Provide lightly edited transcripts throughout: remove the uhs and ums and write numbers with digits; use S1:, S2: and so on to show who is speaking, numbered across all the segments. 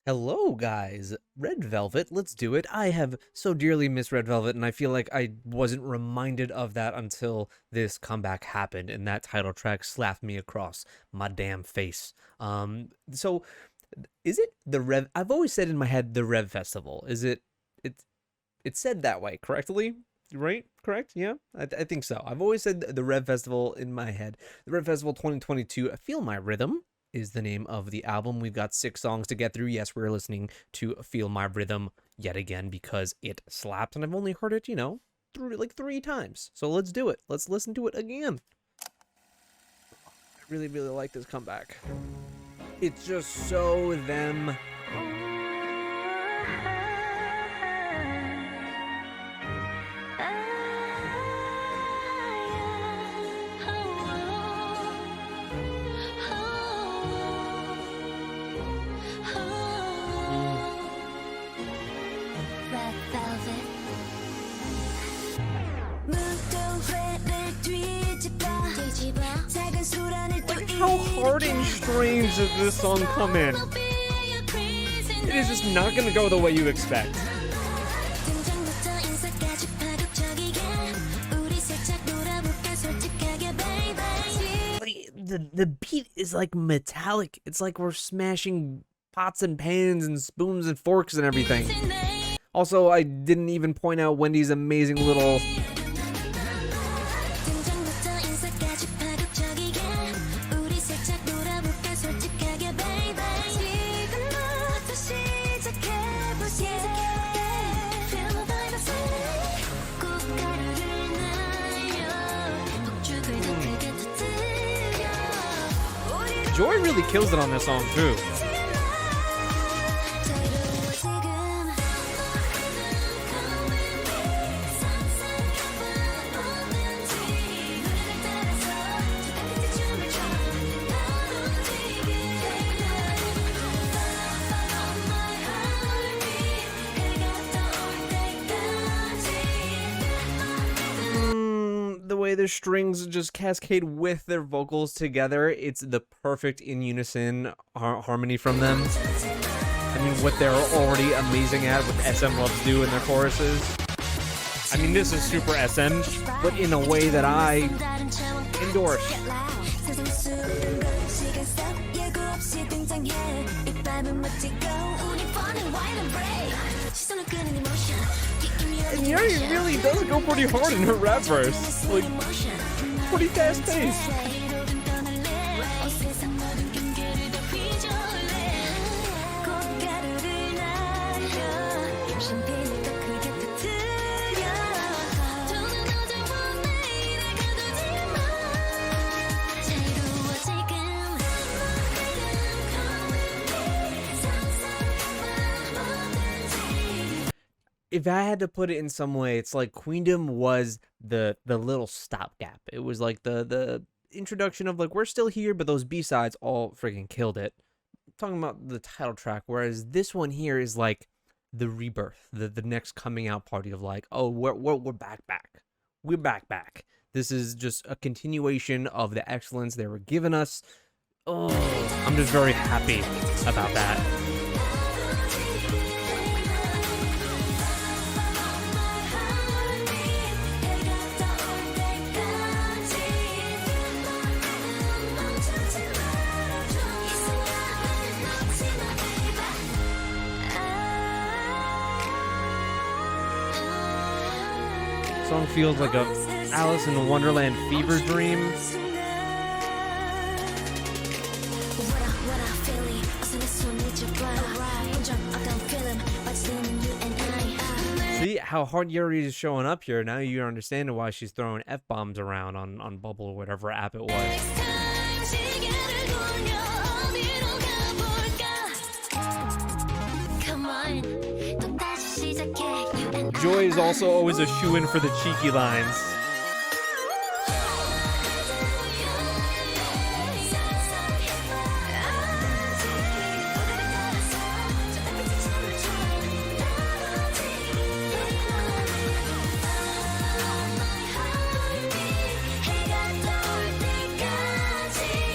S1: Hello, guys. Red Velvet, let's do it. I have so dearly missed Red Velvet, and I feel like I wasn't reminded of that until this comeback happened, and that title track slapped me across my damn face. So is it the Rev? I've always said in my head the Rev Festival. Is it? It's said that way, correctly? Right? Correct? Yeah, I think so. I've always said the Rev Festival in my head. The Rev Festival 2022. I Feel My Rhythm is the name of the album. We've got 6 songs to get through. Yes, we're listening to Feel My Rhythm yet again because it slapped, and I've only heard it, like 3 times. So let's do it. Let's listen to it again. I really, really like this comeback. It's just so them. How hard and strange does this song come in? It is just not gonna go the way you expect. The beat is like metallic. It's like we're smashing pots and pans and spoons and forks and everything. Also, I didn't even point out Wendy's amazing little... Joy really kills it on this song, too. The way the strings just cascade with their vocals together, it's the perfect in unison harmony from them. I mean, what they're already amazing at, what SM loves do in their choruses. I mean, this is super SM, but in a way that I endorse. And Yuri really does go pretty hard in her rap verse. Like, pretty fast paced. If I had to put it in some way, it's like Queendom was the little stopgap. It was like the introduction of like, we're still here, but those B-sides all freaking killed it. I'm talking about the title track, whereas this one here is like the rebirth, the next coming out party of like, oh, we're back. We're back. This is just a continuation of the excellence they were giving us. Oh, I'm just very happy about that. Song feels like a Alice in Wonderland fever dream. See how hard Yuri is showing up here. Now you understand why she's throwing F-bombs around on Bubble or whatever app it was. Joy is also always a shoo-in for the cheeky lines.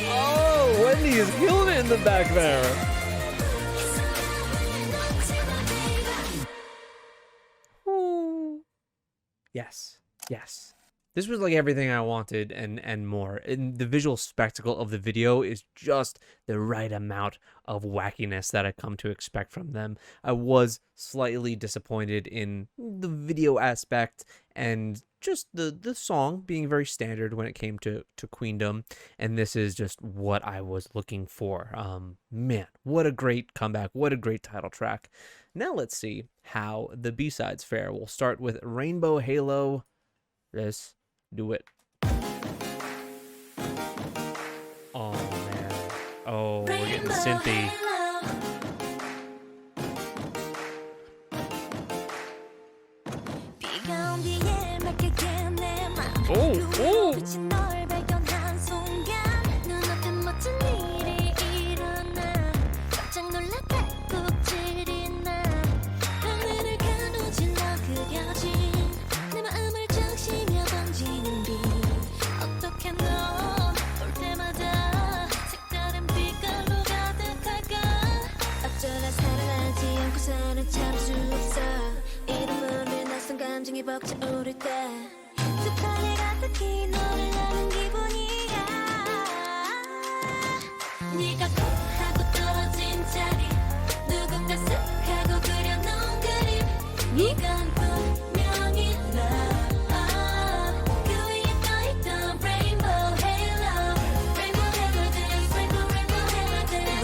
S1: Oh, Wendy is killing it in the back there. Yes. Yes. This was like everything I wanted and more. And the visual spectacle of the video is just the right amount of wackiness that I come to expect from them. I was slightly disappointed in the video aspect and just the song being very standard when it came to Queendom, and this is just what I was looking for. Man, what a great comeback, what a great title track. Now let's see how the B-sides fare. We'll start with Rainbow Halo. Let's do it. Oh man. Oh, we're getting synthy. Oh, oh.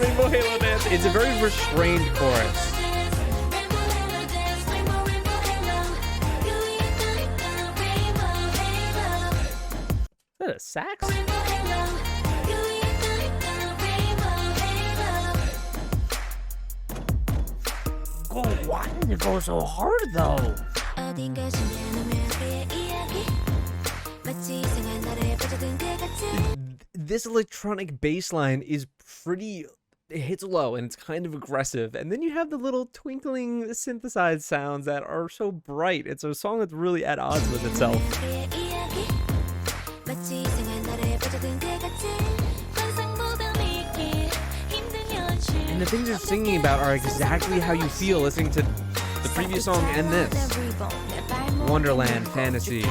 S1: Rainbow Halo Dance. It's a very restrained chorus. Is that a sax? Oh, why did it go so hard though? This electronic bass line is pretty, it hits low and it's kind of aggressive, and then you have the little twinkling synthesized sounds that are so bright. It's a song that's really at odds with itself. And the things you're singing about are exactly how you feel listening to the previous song and this. Wonderland Fantasy.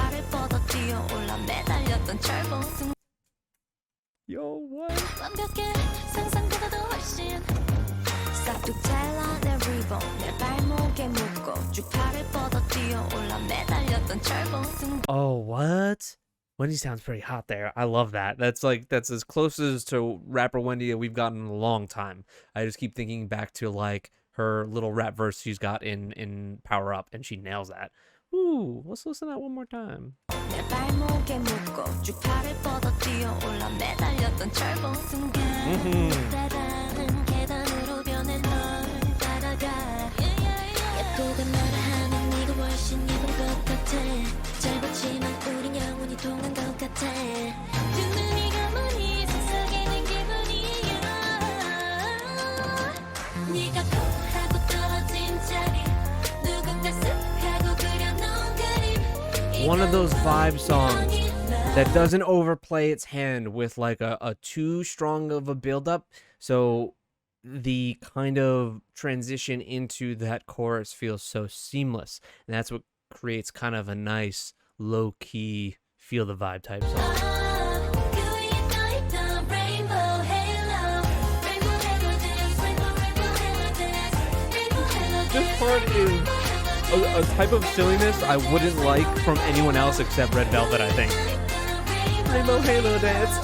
S1: Yo, what? Oh, what? Wendy sounds pretty hot there. I love that. That's as close as to rapper Wendy that we've gotten in a long time. I just keep thinking back to like her little rap verse she's got in Power Up, and she nails that. Ooh, let's listen to that one more time. One of those vibe songs that doesn't overplay its hand with like a too strong of a buildup, so the kind of transition into that chorus feels so seamless, and that's what creates kind of a nice low-key feel the vibe type song. This part is a type of silliness I wouldn't like from anyone else except Red Velvet, I think. Rainbow Halo Dance.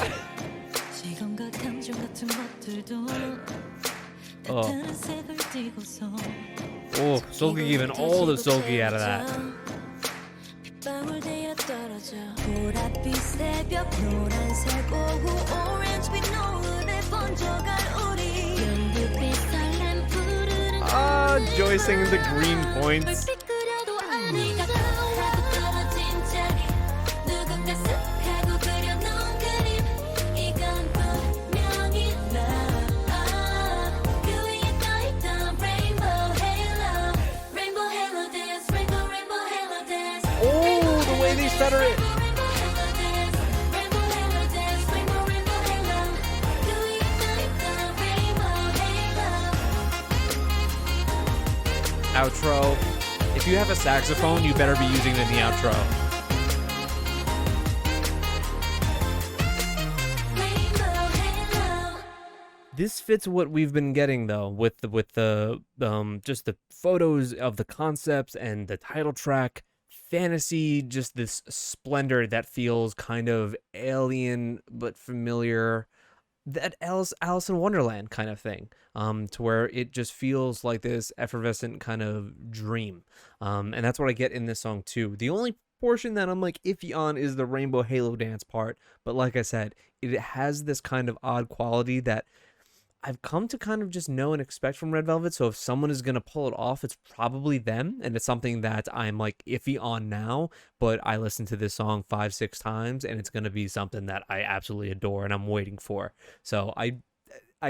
S1: Oh, Seulgi giving all the Seulgi out of that. Ah, Joy singing the green points. Oh, the way they stutter it. Outro. If you have a saxophone, you better be using it in the outro. This fits what we've been getting though, with the just the photos of the concepts and the title track, fantasy, just this splendor that feels kind of alien but familiar, that Alice in Wonderland kind of thing, to where it just feels like this effervescent kind of dream, and that's what I get in this song too. The only portion that I'm like iffy on is the Rainbow Halo dance part, but like I said, it has this kind of odd quality that I've come to kind of just know and expect from Red Velvet. So if someone is going to pull it off, it's probably them. And it's something that I'm like iffy on now, but I listened to this song 5-6 times and it's going to be something that I absolutely adore and I'm waiting for. So I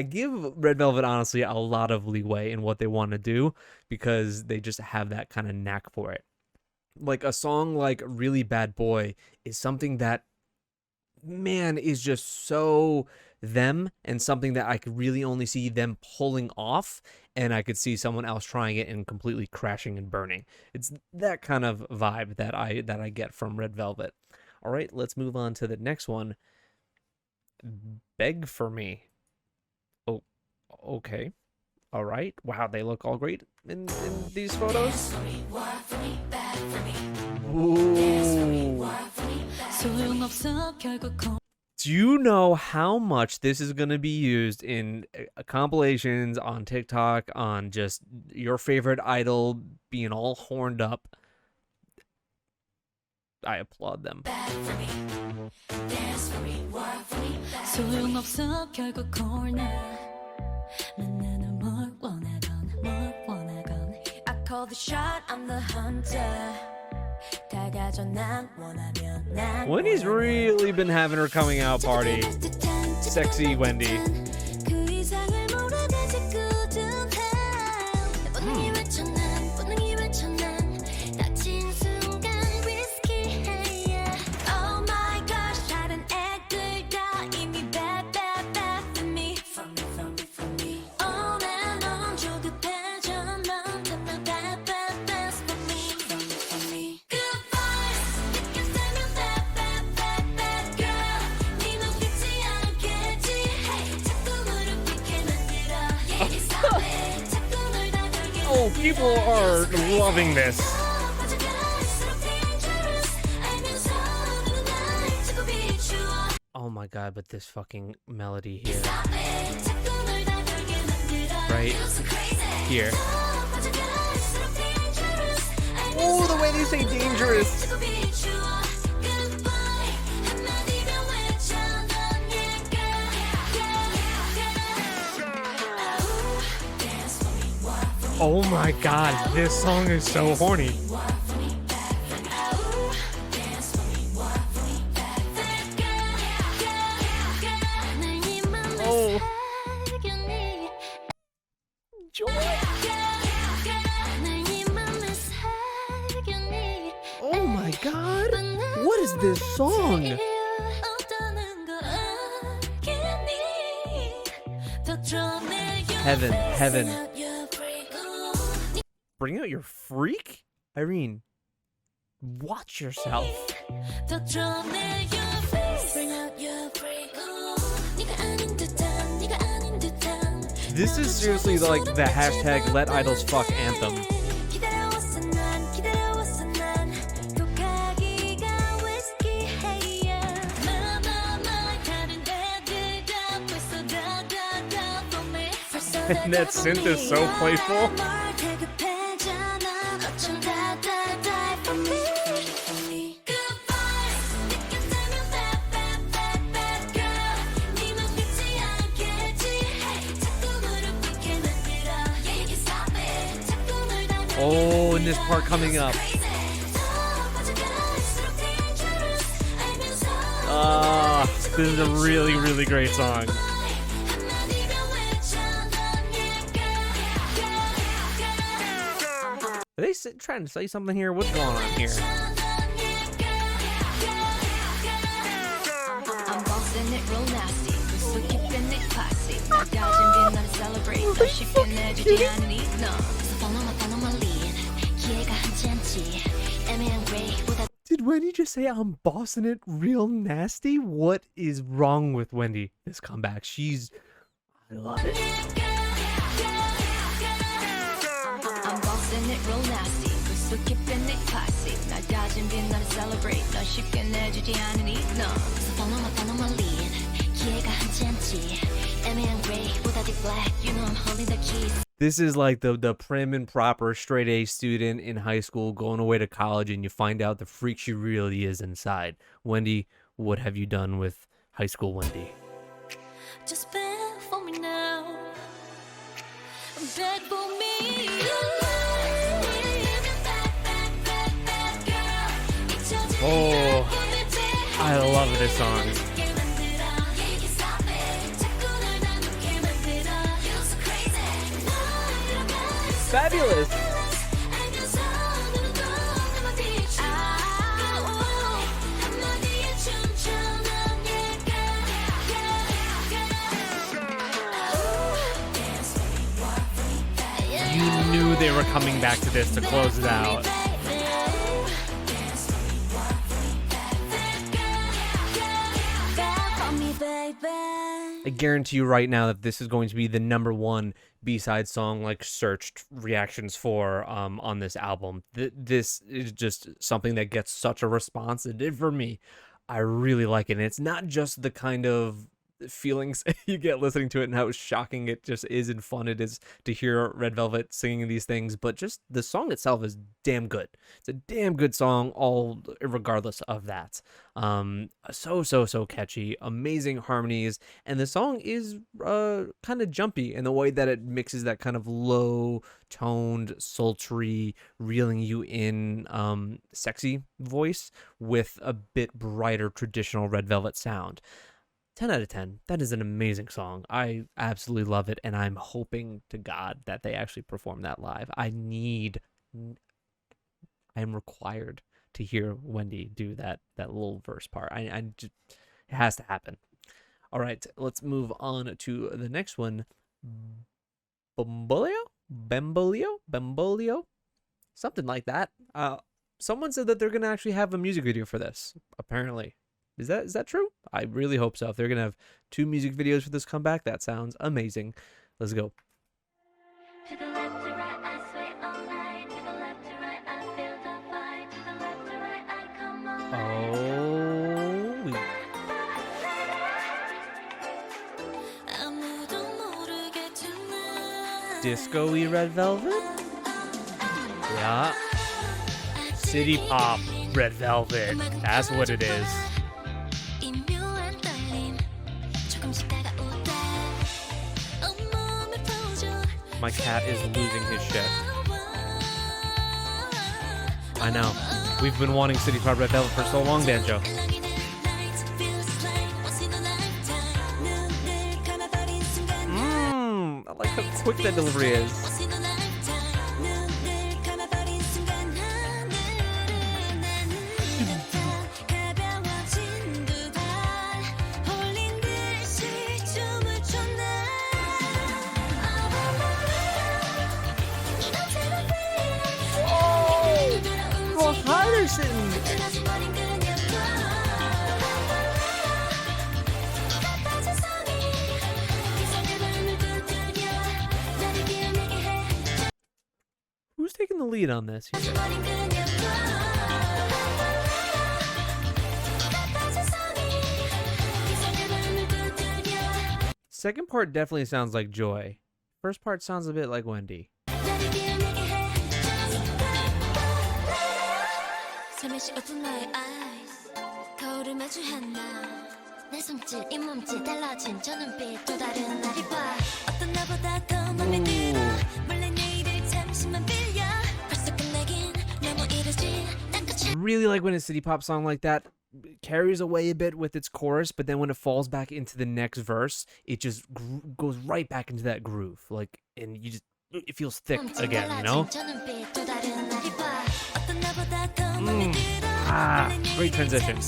S1: give Red Velvet honestly a lot of leeway in what they want to do because they just have that kind of knack for it. Like a song like Really Bad Boy is something that, man, is just so them, and something that I could really only see them pulling off, and I could see someone else trying it and completely crashing and burning. It's that kind of vibe that I get from Red Velvet. All right, let's move on to the next one. Beg for Me. Oh, okay. All right. Wow, they look all great in these photos. Ooh. Do you know how much this is going to be used in compilations on TikTok, on just your favorite idol being all horned up? I applaud them.
S2: I call the shot, I'm the hunter.
S1: Wendy's really been having her coming out party. Sexy Wendy. Oh, people are loving this. Oh my god, but this fucking melody here. Right here. Oh, the way they say dangerous. Oh my god, this song is so horny. Oh. Joy. Oh my god. What is this song? Heaven, heaven. Bring out your freak? Irene, watch yourself. This is seriously like the hashtag Let Idols Fuck anthem. And that synth is so playful. Oh, and this part coming up. This is a really, really great song. Are they trying to say something here? What's going on here?
S2: I'm bossing it real nasty. So keeping it classy.
S1: Did Wendy just say I'm bossing it real nasty? What is wrong with Wendy this comeback? She's I love it.
S2: I'm bossing it real nasty. So keeping it classy. 날 따진 빛 나를 celebrate. 널 쉽게 내주지 않으니 no. So follow my lead. 기회가 흔치 않지. 애매한 gray보다 deep black. You know I'm holding the keys.
S1: This is like the prim and proper straight A student in high school going away to college, and you find out the freak she really is inside. Wendy, what have you done with high school Wendy?
S2: Just beg for me now. Beg for me.
S1: Oh, I love this song. Fabulous. You knew they were coming back to this to close it out. I guarantee you right now that this is going to be the #1 B-side song, like, searched reactions for on this album. This is just something that gets such a response. It did for me. I really like it. And it's not just the kind of feelings you get listening to it and how shocking it just is and fun it is to hear Red Velvet singing these things, but just the song itself is damn good. It's a damn good song, all regardless of that. So catchy, amazing harmonies, and the song is kind of jumpy in the way that it mixes that kind of low toned, sultry, reeling you in sexy voice with a bit brighter traditional Red Velvet sound. 10 out of 10. That is an amazing song. I absolutely love it, and I'm hoping to God that they actually perform that live. I am required to hear Wendy do that little verse part. I just, it has to happen. All right, let's move on to the next one. Bembolio, something like that. Someone said that they're gonna actually have a music video for this. Apparently. Is that true? I really hope so. If they're going to have 2 music videos for this comeback, that sounds amazing. Let's go. Oh. Disco-y Red Velvet? Yeah. City Pop Red Velvet. That's what it is. My cat is losing his shit. I know. We've been wanting City Pop Red Velvet for so long, Banjo. I like how quick that delivery is. Who's taking the lead on this? Second part definitely sounds like Joy. First part sounds a bit like Wendy. Really like when a city pop song like that carries away a bit with its chorus, but then when it falls back into the next verse, it just goes right back into that groove. Like, and you just, it feels thick again, you know? Great transition.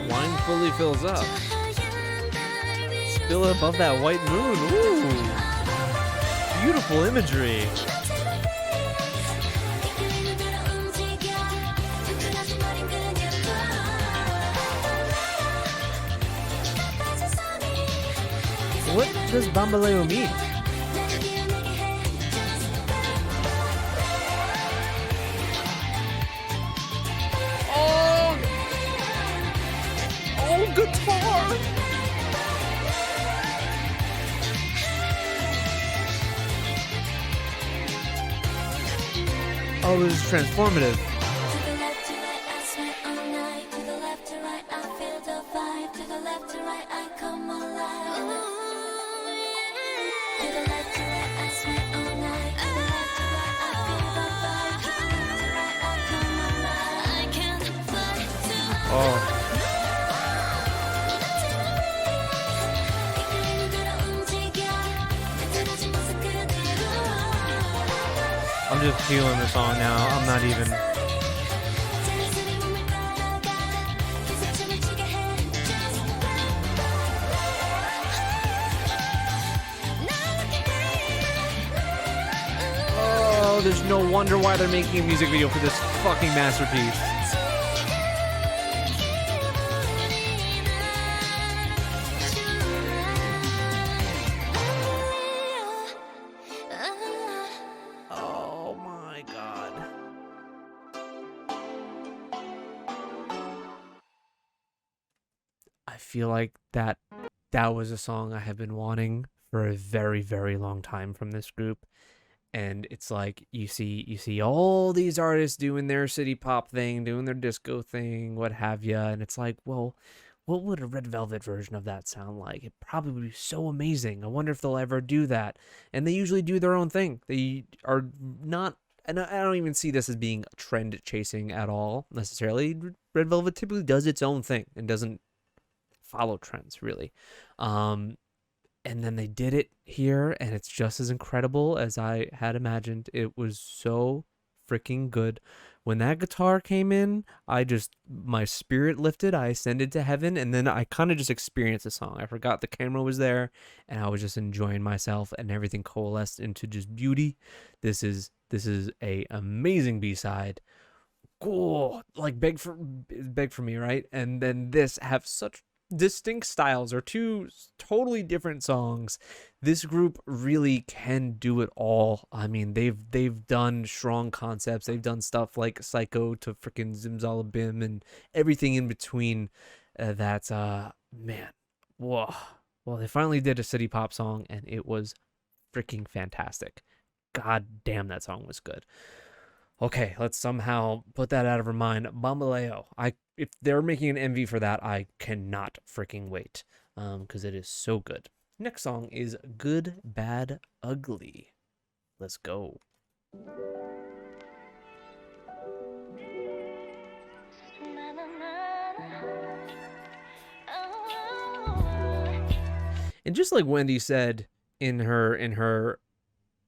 S1: Wine fully fills up. feel it above that white moon. Ooh. Beautiful imagery. What does bambaleo mean? Oh, guitar! Oh, this is transformative. Oh. I'm just feeling the song now. I'm not even. Oh, there's no wonder why they're making a music video for this fucking masterpiece. Oh my god. I feel like that was a song I have been wanting for a very, very long time from this group. And it's like you see all these artists doing their city pop thing, doing their disco thing, what have you, and it's like, well, what would a Red Velvet version of that sound like? It probably would be so amazing. I wonder if they'll ever do that. And they usually do their own thing. They are not, and I don't even see this as being trend chasing at all necessarily. Red Velvet typically does its own thing and doesn't follow trends really. And then they did it here, and it's just as incredible as I had imagined. It was so freaking good. When that guitar came in, my spirit lifted. I ascended to heaven, and then I kind of just experienced the song. I forgot the camera was there, and I was just enjoying myself, and everything coalesced into just beauty. This is a amazing B-side. Cool, like beg for me, right? And then this have such distinct styles, or two totally different songs. This group really can do it all. I mean, they've done strong concepts. They've done stuff like Psycho to freaking Zimzalabim and everything in between. Man, whoa. Well, they finally did a city pop song, and it was freaking fantastic. God damn, that song was good. Okay, let's somehow put that out of our mind. Bambaleo. If they're making an MV for that, I cannot freaking wait, because it is so good. Next song is Good, Bad, Ugly. Let's go. And just like Wendy said in her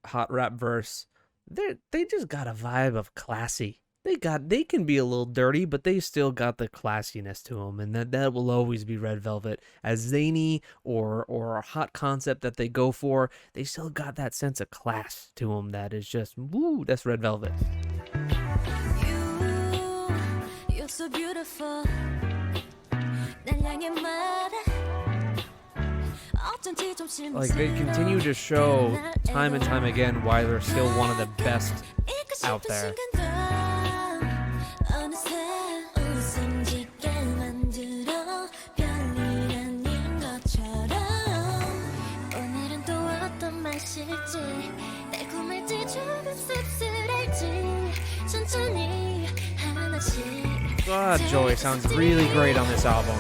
S1: hot rap verse, they just got a vibe of classy. They can be a little dirty, but they still got the classiness to them, and that will always be Red Velvet. As zany or a hot concept that they go for, they still got that sense of class to them that is just woo. That's Red Velvet. You're so beautiful. Like, they continue to show time and time again why they're still one of the best out there. God, Joey sounds really great on this album.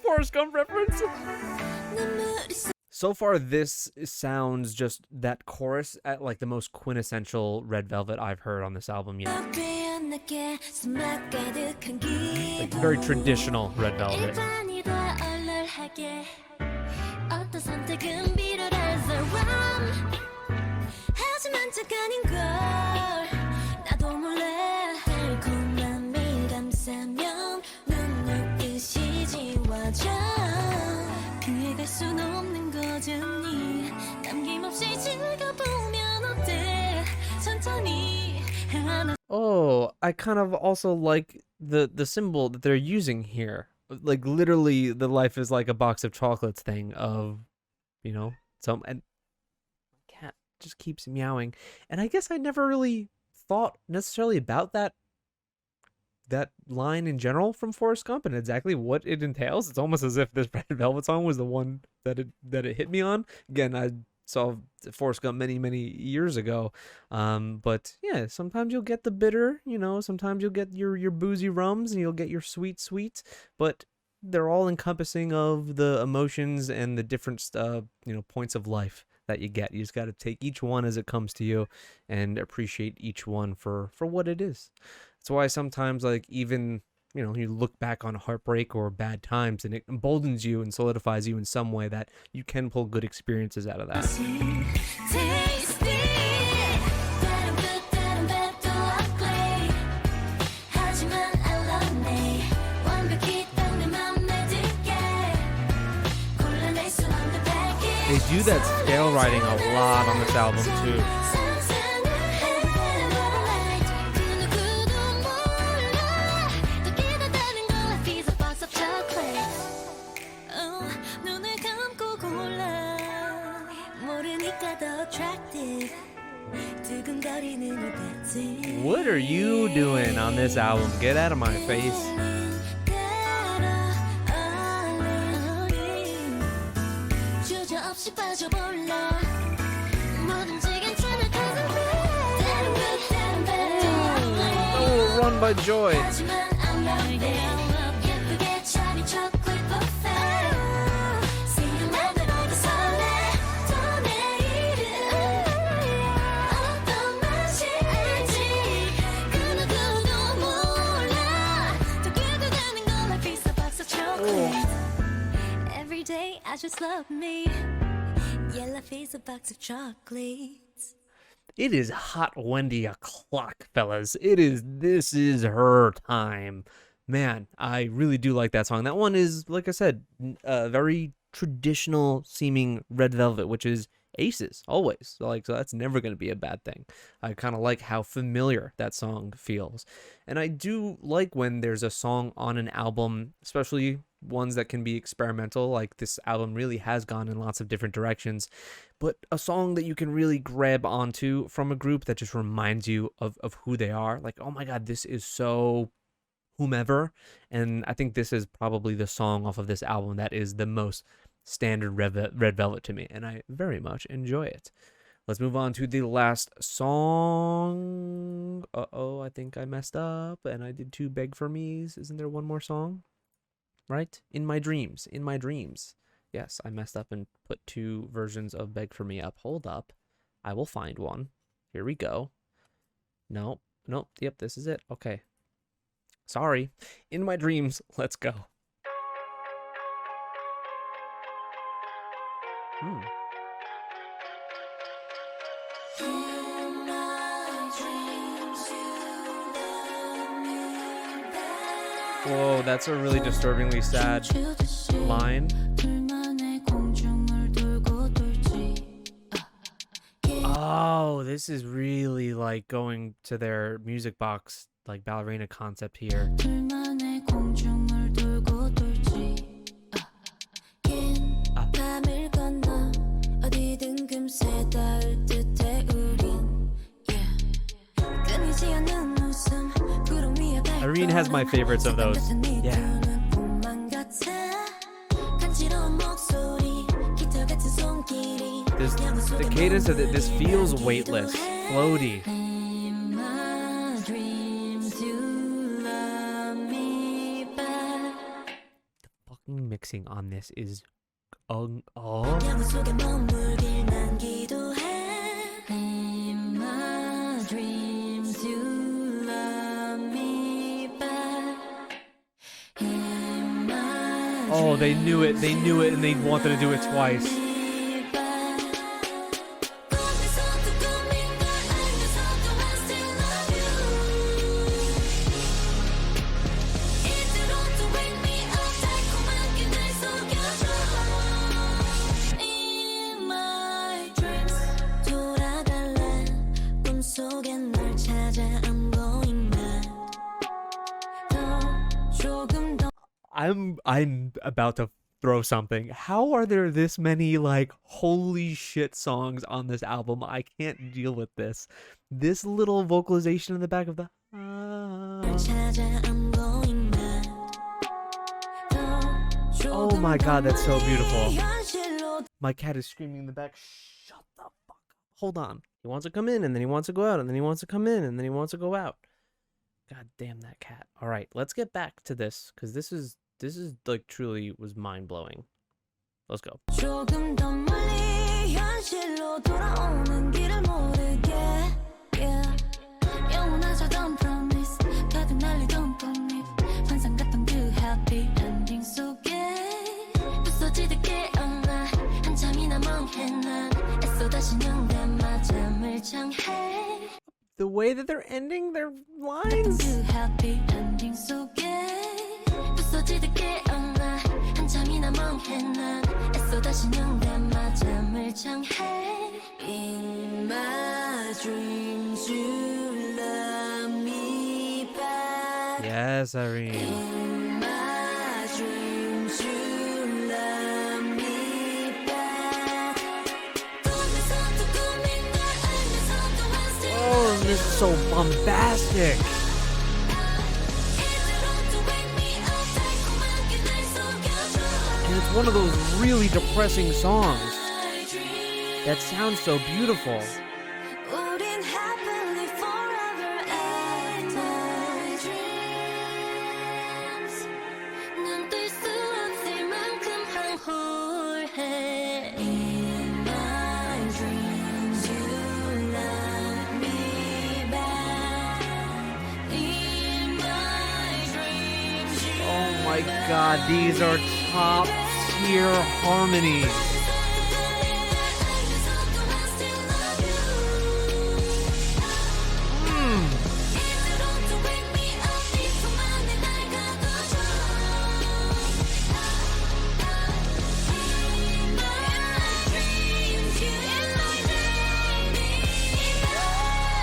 S1: Forrest Gump reference. So far, this sounds just that chorus at like the most quintessential Red Velvet I've heard on this album yet. Like very traditional Red Velvet. Oh, I kind of also like the symbol that they're using here. Like literally the life is like a box of chocolates thing of, you know, some and cat just keeps meowing. And I guess I never really thought necessarily about that line in general from Forrest Gump and exactly what it entails. It's almost as if this Red Velvet song was the one that it hit me on. Again, I saw Forrest Gump many years ago, but yeah, sometimes you'll get the bitter, you know, sometimes you'll get your boozy rums and you'll get your sweet, but they're all encompassing of the emotions and the different you know, points of life that you get. You just got to take each one as it comes to you and appreciate each one for what it is. That's why sometimes, like, even, you know, you look back on heartbreak or bad times and it emboldens you and solidifies you in some way that you can pull good experiences out of that. They do that scale writing a lot on this album too. What are you doing on this album? Get out of my face. Oh, Run by Joy.
S2: Every day I just love me. Yellow face, a box of chocolates.
S1: It is hot Wendy o'clock, fellas. This is her time. Man, I really do like that song. That one is, like I said, very traditional seeming Red Velvet, which is aces always. So that's never going to be a bad thing. I kind of like how familiar that song feels. And I do like when there's a song on an album, especially ones that can be experimental, like this album really has gone in lots of different directions, but a song that you can really grab onto from a group that just reminds you of who they are. Like, oh my God, this is so whomever. And I think this is probably the song off of this album that is the most standard Red Velvet to me, and I very much enjoy it. Let's move on to the last song. I think I messed up and I did 2 Beg for Me's. Isn't there one more song? Right? In My Dreams. Yes, I messed up and put 2 versions of Beg for Me up. Hold up. I will find one. Here we go. Nope. Yep, this is it. Okay. Sorry. In My Dreams. Let's go. Whoa, that's a really disturbingly sad line. Oh, this is really like going to their music box, like ballerina concept here. Irene has my favorites of those. Yeah. The cadence of it, this feels weightless, floaty. The fucking mixing on this is Oh.
S2: 야구 속에 머물길 난 기도해. In my dreams you love me back. In my
S1: Oh, they knew it. They knew it, and they wanted to do it twice.
S2: me back. 꿈에서도 꿈인 걸 알면서도 I still love you. 이대로 to wake me up 달콤하게 날 속여줘. In my dreams 돌아갈래. 꿈속에 널 찾아 I'm going mad. 더 조금 더
S1: I'm about to throw something. How are there this many like holy shit songs on this album? I can't deal with this. This little vocalization in the back of the
S2: 찾아 I'm going mad.
S1: Oh my god, that's so beautiful. My cat is screaming in the back. Shut the fuck up. Hold on. He wants to come in and then he wants to go out and then he wants to come in and then he wants to go out. God damn that cat. All right, let's get back to this because this is like truly was mind-blowing. Let's go.
S2: 조금 더 멀리 현실로 돌아오는 길을 모르게 yeah. 영원하자던 promise 가득 날리던 꽃잎 환상 같던 그 happy ending 속에 부서지듯 깨어나 한참이나 멍해 난 애써 다시 눈 감아 잠을 청해
S1: The way that they're ending their lines.
S2: 그 happy ending 속에 부서지듯 깨어나 한참이나 멍해 난 애써 다시 눈 감아 잠을 청해 In my dreams you love me back
S1: Yes, Irene.
S2: In my dreams you love me back 꿈에서도 꿈인 걸 알면서도 I still
S1: Oh, this is so bombastic. And it's one of those really depressing songs that sounds so beautiful.
S2: 우린 happily forever in my dreams 눈뜰 수 없을 만큼 황홀해 In my dreams you love me back In my dreams you
S1: Oh my god, these are top tier harmonies.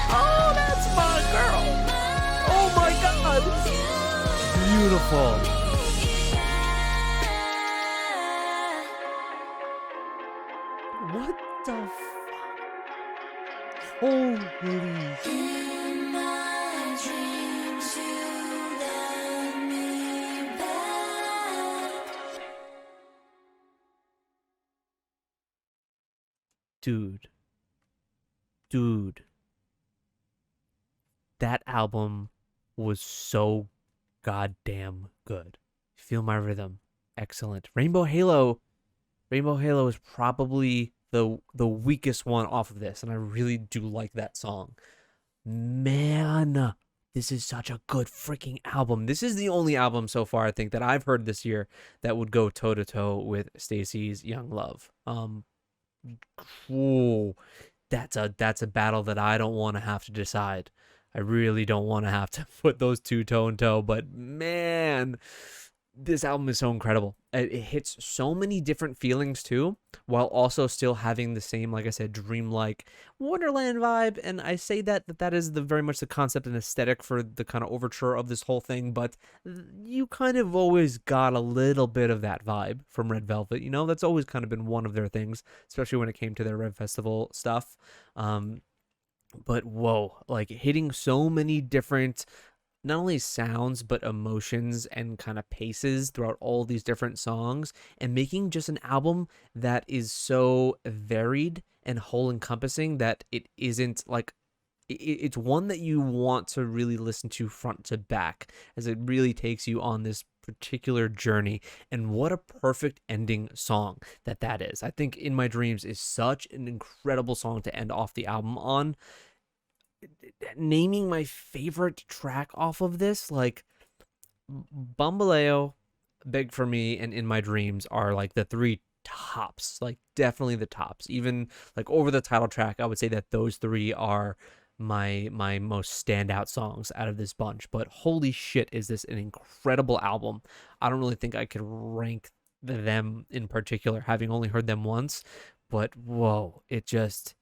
S1: Oh, that's my girl. Oh my god. Beautiful. What the fuck? Holy.
S2: In my dreams you love me back
S1: Dude. That album was so goddamn good. Feel My Rhythm. Excellent. Rainbow Halo is probably the weakest one off of this, and I really do like that song. Man, this is such a good freaking album. This is the only album so far I think that I've heard this year that would go toe to toe with Stacey's Young Love. Whoa, that's a battle that I don't want to have to decide. I really don't want to have to put those two toe in toe, but man, this album is so incredible. It hits so many different feelings too, while also still having the same, like I said, dreamlike Wonderland vibe. And I say that is the very much the concept and aesthetic for the kind of overture of this whole thing. But you kind of always got a little bit of that vibe from Red Velvet. You know, that's always kind of been one of their things, especially when it came to their Red Festival stuff. But whoa, like hitting so many different not only sounds but emotions and kind of paces throughout all these different songs, and making just an album that is so varied and whole encompassing that it isn't like it's one that you want to really listen to front to back, as it really takes you on this particular journey, and what a perfect ending song that is. I think In My Dreams is such an incredible song to end off the album on. Naming my favorite track off of this, like Bambaleo, Big for Me, and In My Dreams are like the three tops, like definitely the tops. Even like over the title track, I would say that those three are my most standout songs out of this bunch. But holy shit, is this an incredible album. I don't really think I could rank them in particular, having only heard them once, but whoa, it just,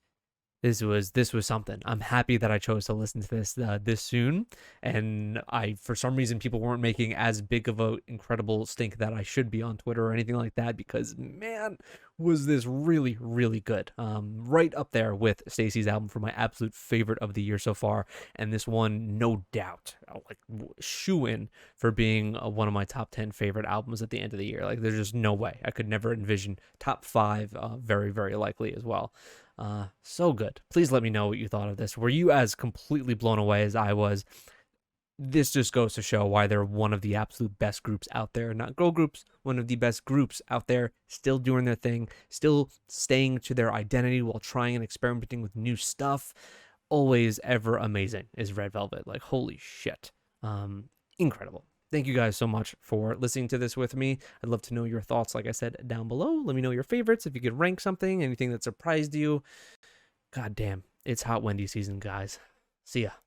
S1: this was something. I'm happy that I chose to listen to this this soon, and I, for some reason, people weren't making as big of a incredible stink that I should be on Twitter or anything like that, because man, was this really really good. Right up there with Stacey's album for my absolute favorite of the year so far, and this one, no doubt, like shoe in for being one of my top 10 favorite albums at the end of the year. Like there's just no way I could never envision top 5, very very likely as well. So good. Please let me know what you thought of this. Were you as completely blown away as I was? This just goes to show why they're one of the absolute best groups out there. Not girl groups, one of the best groups out there, still doing their thing, still staying to their identity while trying and experimenting with new stuff. Always ever amazing is Red Velvet. Like holy shit. Incredible. Thank you guys so much for listening to this with me. I'd love to know your thoughts, like I said, down below. Let me know your favorites. If you could rank something, anything that surprised you. God damn, it's Hot Wendy season, guys. See ya.